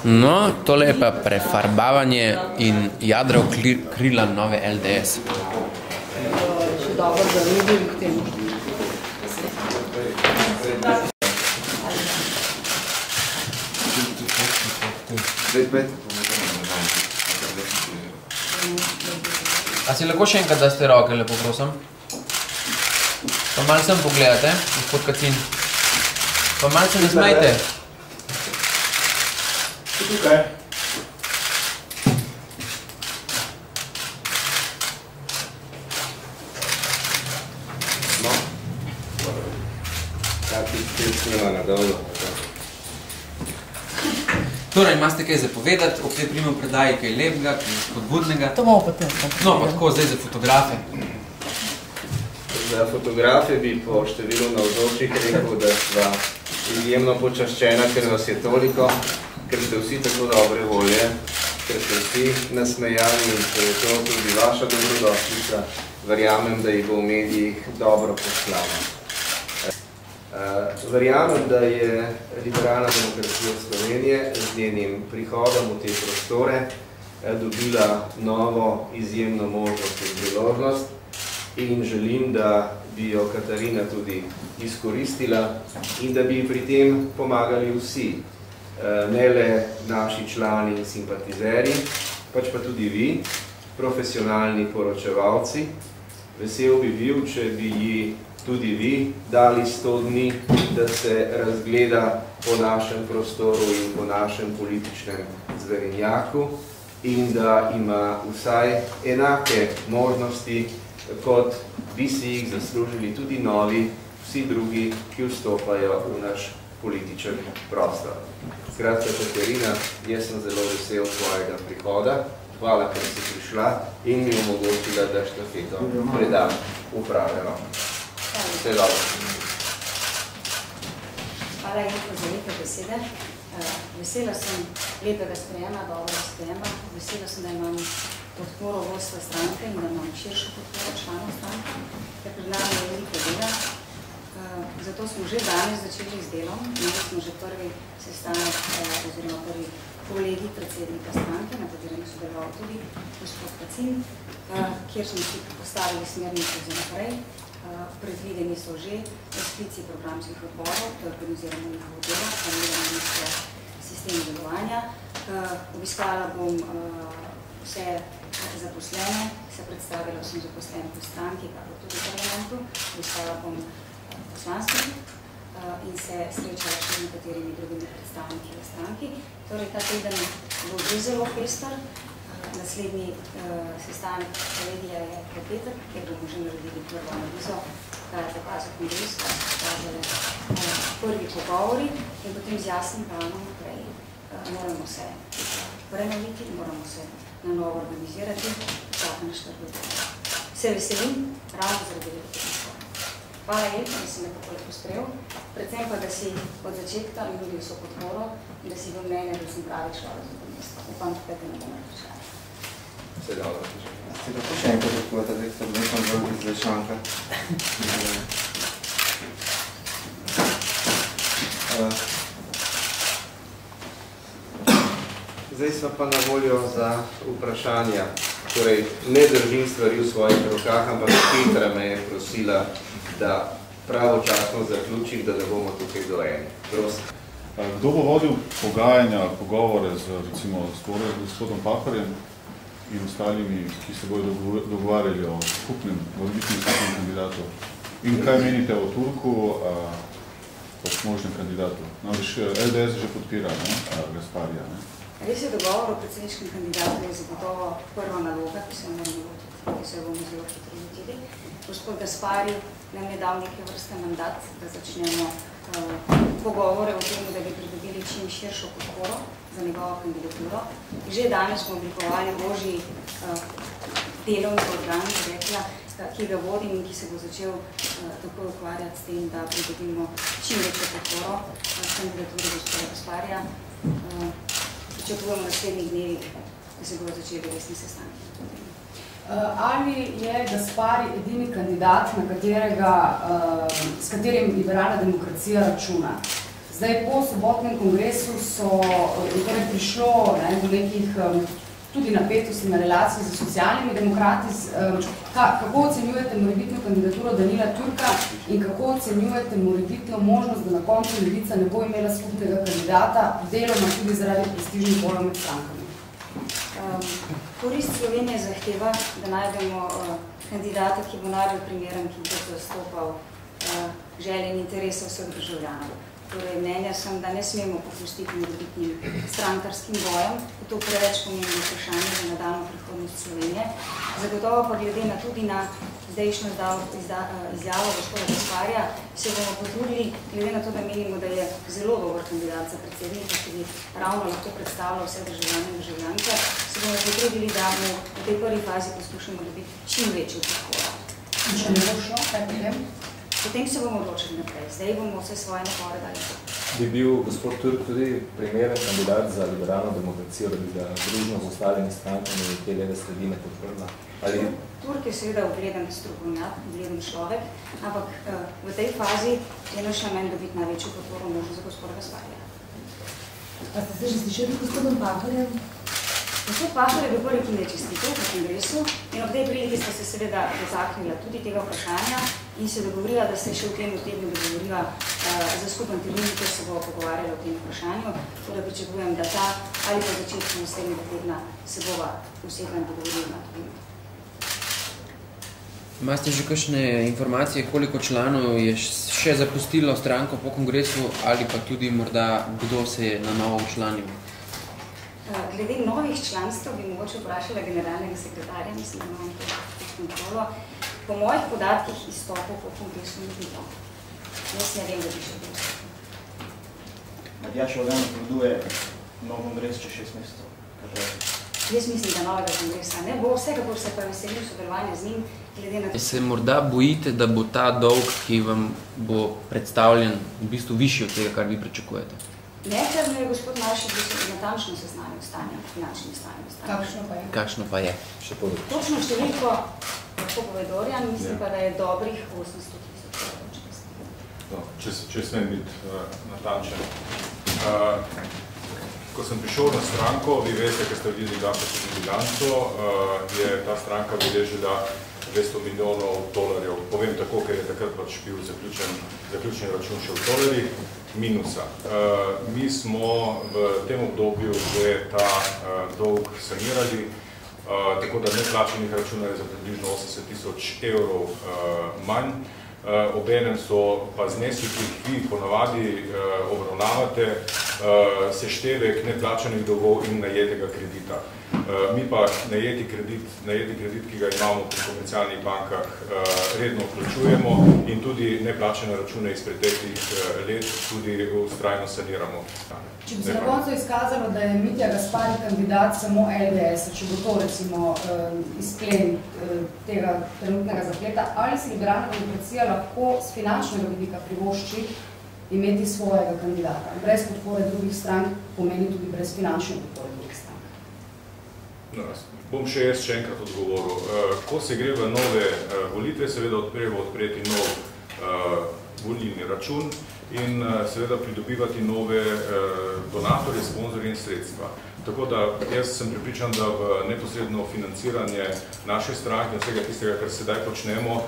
No, tole je pa prefarbavanje in jadro krila nove LDS. Še dobro, da ne bi k temu. A si lahko še enkrat daste roke, lepo prosim? Pa malo sem pogledate, gospod Kacin. Pa malo se ne smejte. Tukaj. No. Ja, ti snima na dolgo. Torej, imate kaj zapovedati ob tej primem predaji, kaj lepega, kaj spodbudnega? To bomo potem. No, pa tako zdaj za fotografe. Za fotografe bi po številu navzočih rekel, da sva izjemno počaščena, ker vas je toliko, ker ste vsi tako dobre volje, ker ste vsi nasmejani in če je to tudi vaša dobrodošlica, verjamem, da jih bo v medijih dobro poslala. Verjamem, da je liberalna demokracija Slovenije z njenim prihodom v te prostore dobila novo izjemno možnost in priložnost in želim, da bi jo Katarina tudi izkoristila in da bi pri tem pomagali vsi, ne le naši člani in simpatizeri, pač pa tudi vi, profesionalni poročevalci. Vesel bi bil, če bi ji tudi vi dali 100 dni, da se razgleda po našem prostoru in po našem političnem zverenjaku in da ima vsaj enake možnosti, kot bi si jih zaslužili tudi novi, vsi drugi, ki vstopajo v naš političen prostor. Skratka, Katarina, jaz sem zelo vesel tvojega prihoda. Hvala, ker si prišla in mi omogočila, da štafeto predam upravljeno. Vse dobro. Hvala lepo za lepe besede. Vesela sem lepega sprejema, dobrega sprejema. Vesela sem, da imam podporo vodstva stranke in da imam širšo podporo članov stranke, ker pred nami je veliko dela. Zato smo že danes začeli z delom. Imeli smo že prvi sestanek oziroma prvi kolegi predsednika stranke, na katerem je sodeloval tudi gospod Kacin, kjer smo si postavili smernice za naprej. Predvideni so že sklici programskih odborov, da organiziramo njihovo delo, planiramo njihov sistem delovanja. Obiskala bom vse zaposlene, se predstavila sem zaposlene v stranki, kako tudi v parlamentu. Obiskala bom poslanski in se srečala še z nekaterimi drugimi predstavniki v stranki. Torej, ta teden bo že zelo pester. Naslednji sestanek kolegija je v petek, kjer bomo že naredili prvo analizo, kaj je pokazal kongres, kaj so pokazali prvi pogovori in potem z jasnim planom naprej. Moramo se prenoviti, moramo se na novo organizirati, čaka na 4 godina. Se veselim, ravno zaradi veliko izhoda. Hvala lepo, da si me tako lepo sprejel, predvsem pa, da si od začetka nudil vso podporo in da si v mnenje, da sem pravi človek za to mesto. Upam, da te ne bomo pričali. Vse dobro. Ste tako še enkrat odkovata, da ste nekam bolj izlešanka? Zdaj sva pa na voljo za vprašanja. Torej, ne držim stvari v svojih rokah, ampak Petra me je prosila, da pravočasno zaključim, da ne bomo tukaj dojeni. Prosim. Kdo bo vodil pogajanja, pogovore z, recimo, gospodom Pahorjem in ostalimi, ki se bodo dogovarjali o skupnem, morebitnem skupnem kandidatu? In kaj menite o Turku kot možnem kandidatu? Namreč LDS že podpira Gasparija. Res je, dogovor o predsedniškem kandidatu je zagotovo prva naloga, ki se jo bomo zelo hitro lotili. Gospod Gaspari nam je dal neke vrste mandat, da začnemo pogovore o tem, da bi pridobili čim širšo podporo za njegovo kandidaturo. Že danes smo oblikovali ožji delovni program, ki ga vodim in ki se bo začel tako ukvarjati s tem, da pridobimo čim večjo podporo kandidaturi gospoda Gasparija. Pričakujemo v naslednjih dnevih, da se bodo začeli resni sestanki. Ali je Gaspari edini kandidat, s katerim liberalna demokracija računa? Zdaj, po sobotnem kongresu je torej prišlo do nekih tudi napetosti na relaciji z socialnimi demokrati. Kako ocenjujete morebitno kandidaturo Danila Turka in kako ocenjujete morebitno možnost, da na koncu Levica ne bo imela skupnega kandidata, deloma tudi zaradi prestižnih bojev med strankami? Korist Slovenije zahteva, da najdemo kandidata, ki bo najbolj primeren, ki bo zastopal želje in interese vseh državljanov. Torej, mnenja sem, da ne smemo popustiti morebitnim strankarskim bojem, to preveč pomembno vprašanje za nadaljnjo prihodnost Slovenije. Zagotovo pa glede na tudi na zdajšnjo izjavo gospoda Gasparija, se bomo potrudili, glede na to, da menimo, da je zelo dober kandidat za predsednika, ki bi ravno lahko predstavljal vse državljane in državljanke, se bomo potrudili, da mu v tej prvi fazi poskušamo dobiti čim večjo podporo. In če ne bo šlo, kaj potem? Potem se bomo odločili naprej. Zdaj bomo vse svoje napore dali. Bi bil gospod Turk tudi primeren kandidat za liberalno demokracijo, da bi ga družno z ostalimi strankami te leve sredine podprla? Turk je seveda ugleden strokovnjak, ugleden človek, ampak v tej fazi je naš namen dobiti največjo podporo možno za gospoda Gasparija. Pa ste se že slišali s gospodom Pahorjem? Gospod Pahor je bil prvi, ki je čestitev v kongresu in ob tej priliki sta se seveda dotaknila tudi tega vprašanja in se dogovorila, da se še v tem tednu dogovoriva za skupen termin, kjer se bo pogovarjala o tem vprašanju. Tako da pričakujem, da ta ali pa začetku naslednjega tedna se bova usedla in dogovorila na to. Imate že kakšne informacije, koliko članov je še zapustilo stranko po kongresu ali pa tudi morda kdo se je na novo učlanil? Glede novih članstv bi mogoče vprašala generalnega sekretarja, mislim, da imam to kontrolo. Po mojih podatkih izstopov po kongresu ni bilo. Jaz ne vem, da bi še bilo. Matjaž Oljan napoveduje nov kongres čez 6 mesecev. Jaz mislim, da novega kongresa ne bo. Vsekakor se pa veselim sodelovanja z njim, glede na to. Se morda bojite, da bo ta dolg, ki vam bo predstavljen, v bistvu višji od tega, kar vi pričakujete? Ne, ker me je gospod Maršič natančno seznanil stanjem, finančnim stanjem. Kakšno pa je? Točno številko lahko povedorjam, mislim pa, da je dobrih 800 000 evrov. Če smem biti natančen. Ko sem prišel na stranko, vi veste, ker ste videli bilanco, je ta stranka beležila $200 milijonov. Povem tako, ker je takrat pač bil zaključen račun še v dolarjih, minusa. Mi smo v tem obdobju že ta dolg sanirali, tako da neplačenih računov je za približno 80 000 evrov manj. Obenem so pa zneski, ki jih vi ponavadi obravnavate, seštevek neplačanih dolgov in najetega kredita. Mi pa najeti kredit, ki ga imamo pri komercialnih bankah, redno vključujemo in tudi neplačene račune iz preteklih let tudi vztrajno saniramo. Če bi se na koncu izkazalo, da je Mitja Gaspari kandidat samo LDS, če bo to recimo izplen tega trenutnega zapleta, ali si liberalna demokracija lahko z finančnega vidika privošči imeti svojega kandidata? Brez podpore drugih strank pomeni tudi brez finančne podpore drugih strank. Bom še jaz enkrat odgovoril. Ko se gre v nove volitve, seveda treba odpreti nov volilni račun in seveda pridobivati nove donatorje, sponzorje in sredstva. Tako da jaz sem prepričan, da v neposredno financiranje naše stranke in vsega tistega, kar sedaj počnemo,